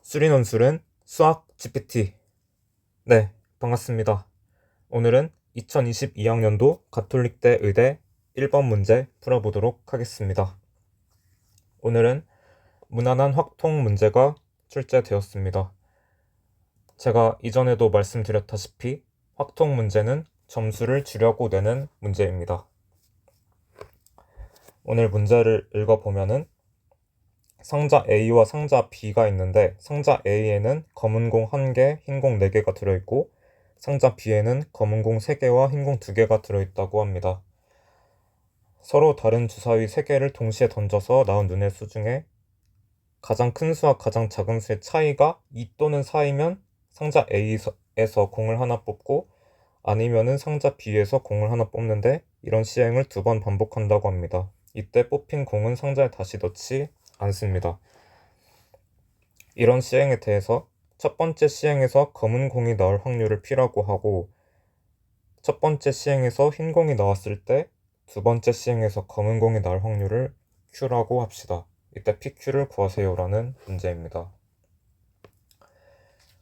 수리논술은 수학 GPT. 네, 반갑습니다. 오늘은 2022학년도 가톨릭대 의대 1번 문제 풀어보도록 하겠습니다. 오늘은 무난한 확통 문제가 출제되었습니다. 제가 이전에도 말씀드렸다시피 확통 문제는 점수를 주려고 내는 문제입니다. 오늘 문제를 읽어보면은 상자 A와 상자 B가 있는데 상자 A에는 검은 공 1개, 흰 공 4개가 들어있고 상자 B에는 검은 공 3개와 흰 공 2개가 들어있다고 합니다. 서로 다른 주사위 3개를 동시에 던져서 나온 눈의 수 중에 가장 큰 수와 가장 작은 수의 차이가 2 또는 4이면 상자 A에서 공을 하나 뽑고 아니면은 상자 B에서 공을 하나 뽑는데 이런 시행을 2번 반복한다고 합니다. 이때 뽑힌 공은 상자에 다시 넣지 않습니다. 이런 시행에 대해서 첫 번째 시행에서 검은 공이 나올 확률을 P라고 하고 첫 번째 시행에서 흰 공이 나왔을 때 두 번째 시행에서 검은 공이 나올 확률을 Q라고 합시다. 이때 PQ를 구하세요라는 문제입니다.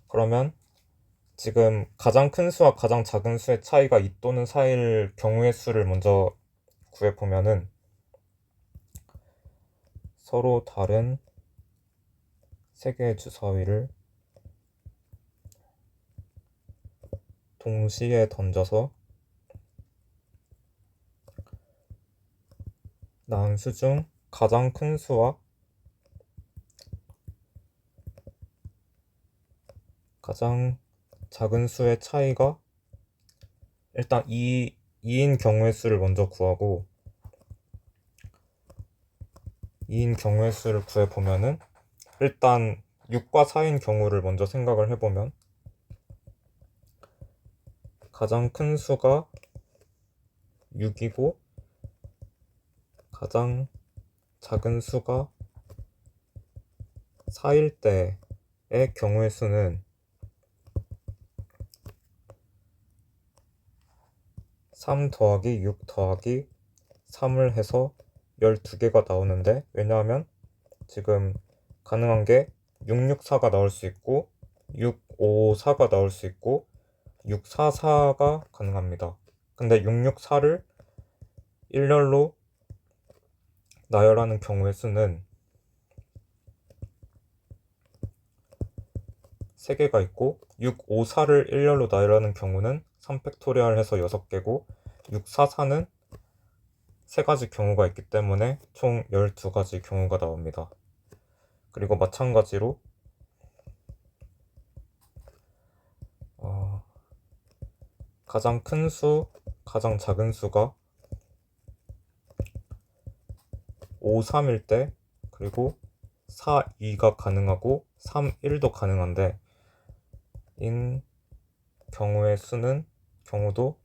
그러면 지금 가장 큰 수와 가장 작은 수의 차이가 2 또는 4일 경우의 수를 먼저 구해보면은 서로 다른 3개의 주사위를 동시에 던져서 나온 수 중 가장 큰 수와 가장 작은 수의 차이가 일단 2인 경우의 수를 먼저 구하고 2인 경우의 수를 구해보면은 일단 6과 4인 경우를 먼저 생각을 해보면 가장 큰 수가 6이고 가장 작은 수가 4일 때의 경우의 수는 3 더하기 6 더하기 3을 해서 12개가 나오는데 왜냐하면 지금 가능한 게 664가 나올 수 있고 654가 나올 수 있고 644가 가능합니다. 근데 664를 일렬로 나열하는 경우의 수는 3개가 있고 654를 일렬로 나열하는 경우는 3팩토리얼 해서 6개고 644는 3가지 경우가 있기 때문에 총 12가지 경우가 나옵니다. 그리고 마찬가지로 가장 큰 수, 가장 작은 수가 5, 3일 때 그리고 4, 2가 가능하고 3, 1도 가능한데 인 경우의 수는 경우도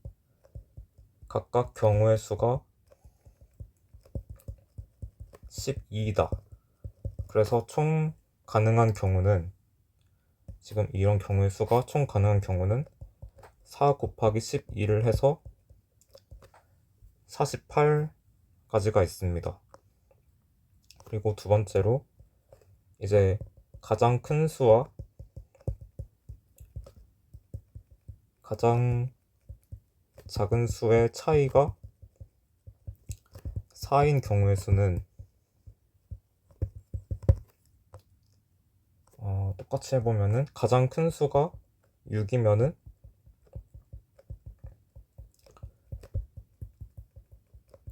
각각 경우의 수가 12다. 그래서 총 가능한 경우는 지금 이런 경우의 수가 총 가능한 경우는 4 곱하기 12를 해서 48가지가 있습니다. 그리고 두 번째로 이제 가장 큰 수와 가장 작은 수의 차이가 4인 경우의 수는 똑같이 해보면은 가장 큰 수가 6이면은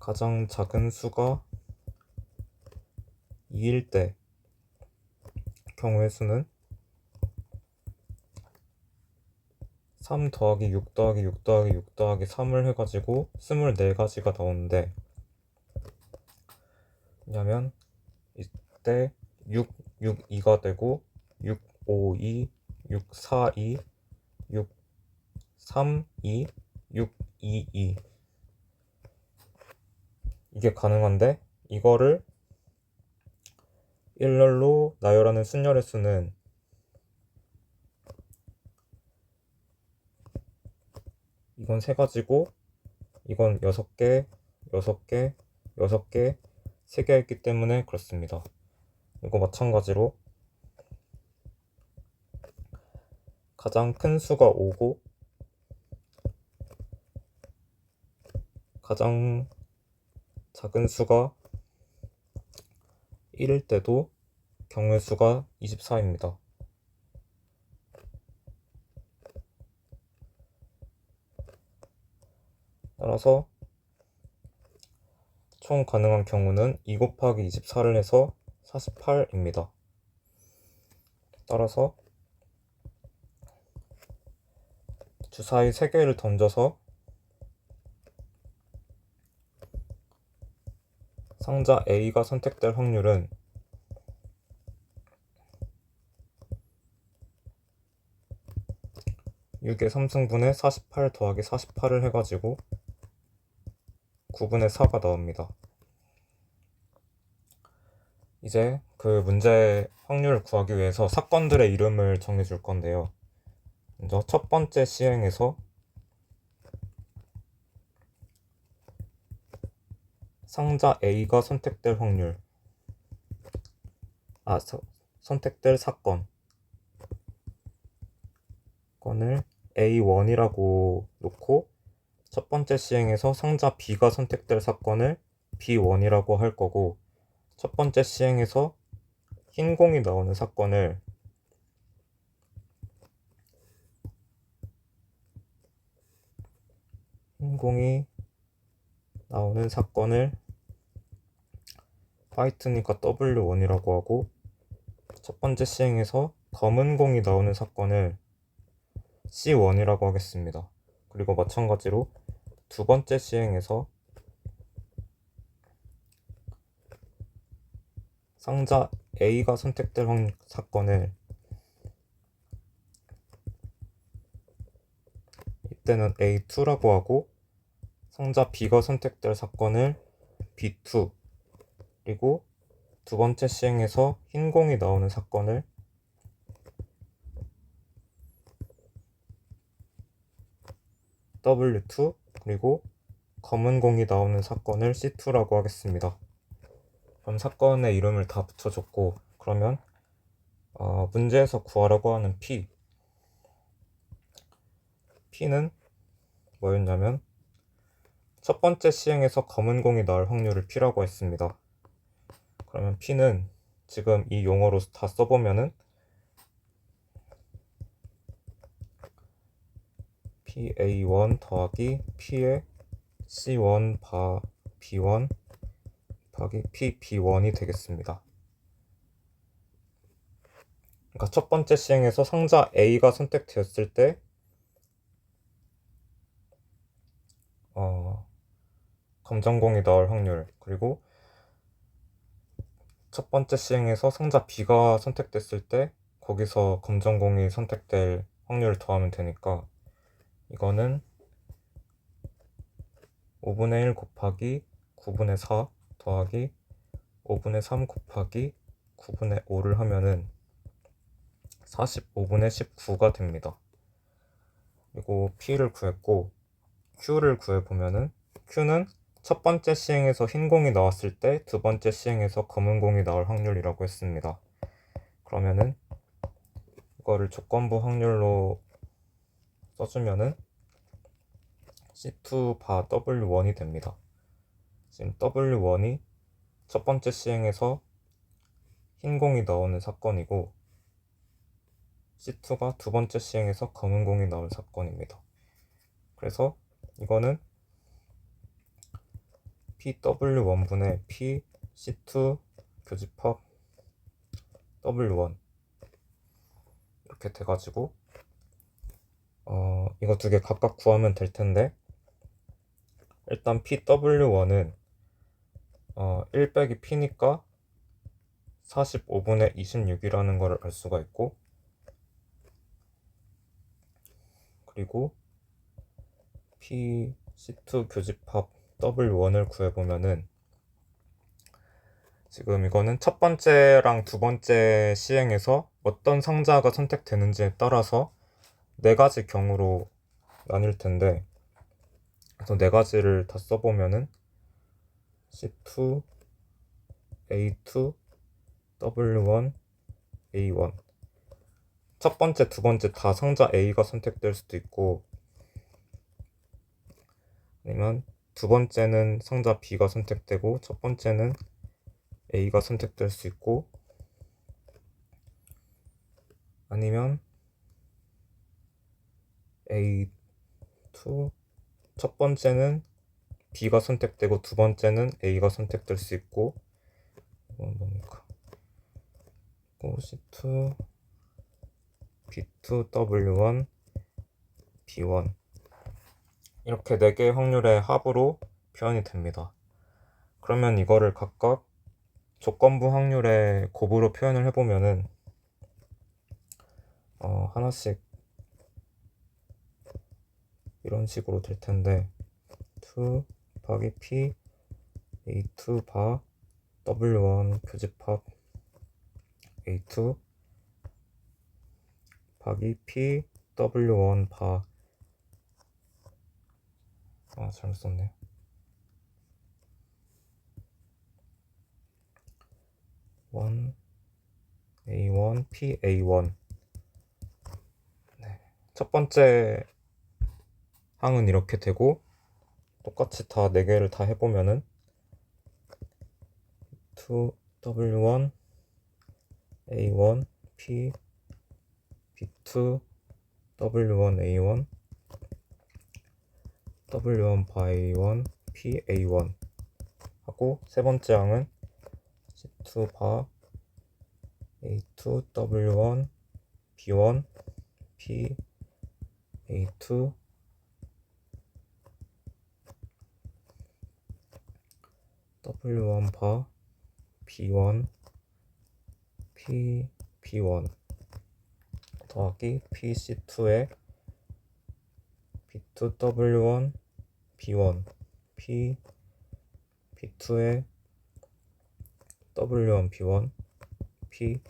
가장 작은 수가 2일 때 경우의 수는 3 더하기 6 더하기 6 더하기 6 더하기 3을 해가지고 24가지가 나오는데 왜냐면 이때 6, 6, 2가 되고 6, 5, 2, 6, 4, 2, 6, 3, 2, 6, 2, 2 이게 가능한데 이거를 일렬로 나열하는 순열의 수는 이건 3가지고 이건 6개, 6개, 6개, 3개 있기 때문에 그렇습니다. 이거 마찬가지로 가장 큰 수가 5고 가장 작은 수가 1일 때도 경우의 수가 24입니다. 따라서 총 가능한 경우는 2 곱하기 24를 해서 48입니다. 따라서 주사위 3개를 던져서 상자 A가 선택될 확률은 6의 3승분의 48 더하기 48을 해가지고 9분의 4가 나옵니다. 이제 그 문제 확률을 구하기 위해서 사건들의 이름을 정해줄 건데요. 먼저 첫 번째 시행에서 상자 A가 선택될 확률, 선택될 사건을 A1이라고 놓고 첫 번째 시행에서 상자 B가 선택될 사건을 B1이라고 할 거고, 첫 번째 시행에서 흰 공이 나오는 사건을 화이트니까 W1이라고 하고, 첫 번째 시행에서 검은 공이 나오는 사건을 C1이라고 하겠습니다. 그리고 마찬가지로 두 번째 시행에서 상자 A가 선택될 사건을 이때는 A2라고 하고, 상자 B가 선택될 사건을 B2, 그리고 두 번째 시행에서 흰 공이 나오는 사건을 W2, 그리고 검은 공이 나오는 사건을 C2라고 하겠습니다. 그럼 사건의 이름을 다 붙여줬고, 그러면 문제에서 구하라고 하는 P는 뭐였냐면 첫 번째 시행에서 검은 공이 나올 확률을 P라고 했습니다. 그러면 P는 지금 이 용어로 다 써보면은 PA1 더하기 P의 C1 B1 더하기 PB1이 되겠습니다. 그러니까 첫 번째 시행에서 상자 A가 선택되었을 때 검정공이 나올 확률, 그리고 첫 번째 시행에서 상자 B가 선택됐을 때 거기서 검정공이 선택될 확률을 더하면 되니까 이거는 5분의 1 곱하기 9분의 4 더하기 5분의 3 곱하기 9분의 5를 하면은 45분의 19가 됩니다. 그리고 P를 구했고, Q를 구해보면은 Q는 첫 번째 시행에서 흰 공이 나왔을 때 두 번째 시행에서 검은 공이 나올 확률이라고 했습니다. 그러면은 이거를 조건부 확률로 써주면은 C2 바 W1이 됩니다. 지금 W1이 첫 번째 시행에서 흰 공이 나오는 사건이고, C2가 두 번째 시행에서 검은 공이 나올 사건입니다. 그래서 이거는 PW1분의 PC2 교집합 W1 이렇게 돼가지고 이거 두 개 각각 구하면 될 텐데, 일단 PW1은 1 빼기 P니까 45분의 26이라는 거를 알 수가 있고, 그리고 PC2 교집합 W1을 구해보면은 지금 이거는 첫 번째랑 두 번째 시행에서 어떤 상자가 선택되는지에 따라서 네 가지 경우로 나뉠 텐데, 그래서 네 가지를 다 써보면은 C2, A2, W1, A1 첫 번째, 두 번째 다 상자 A가 선택될 수도 있고, 아니면 두 번째는 상자 B가 선택되고 첫 번째는 A가 선택될 수 있고, 아니면 A2, 첫 번째는 B가 선택되고 두 번째는 A가 선택될 수 있고, 이건 뭡니까? C2, B2, W1, B1 이렇게 4개의 확률의 합으로 표현이 됩니다. 그러면 이거를 각각 조건부 확률의 곱으로 표현을 해보면은 하나씩 이런 식으로 될 텐데 2 곱하기 P A2 바 W1 교집합 A2 곱하기 P W1 바 잘못 썼네. A1 P A1 네. 첫 번째 항은 이렇게 되고 똑같이 다 4개를 다 해보면은 2W1 A1 P B2 W1 A1 W1 바 A1 P A1 하고 세 번째 항은 C2 바 A2 W1 B1 P A2 W1 바 B1 P B1 더하기 PC2에 B2 W1 B1 P B2에 W1 B1 P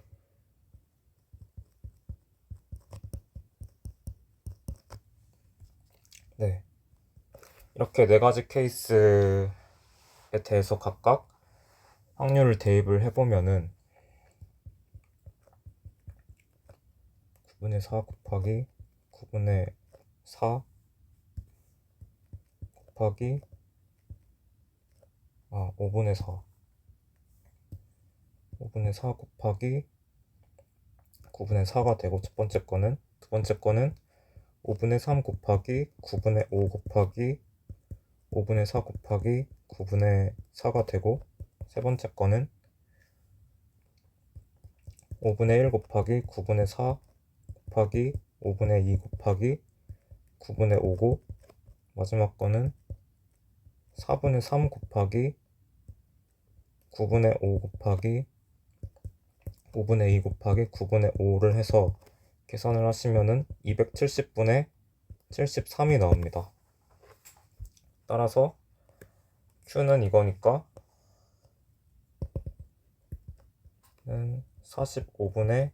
네. 이렇게 4가지 케이스에 대해서 각각 확률을 대입을 해보면은 9분의 4 곱하기 9분의 4 곱하기 5분의 4 5분의 4 곱하기 9분의 4가 되고 첫 번째 거는, 두 번째 거는 5분의 3 곱하기 9분의 5 곱하기 5분의 4 곱하기 9분의 4가 되고 세 번째 거는 5분의 1 곱하기 9분의 4 곱하기 5분의 2 곱하기 9분의 5고 마지막 거는 4분의 3 곱하기 9분의 5 곱하기 5분의 2 곱하기 9분의 5를 해서 계산을 하시면은 270분의 73이 나옵니다. 따라서 Q는 이거니까 45분의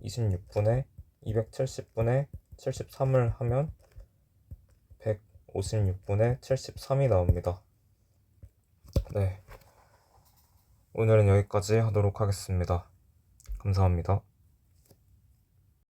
26분의 270분의 73을 하면 156분의 73이 나옵니다. 네. 오늘은 여기까지 하도록 하겠습니다. 감사합니다.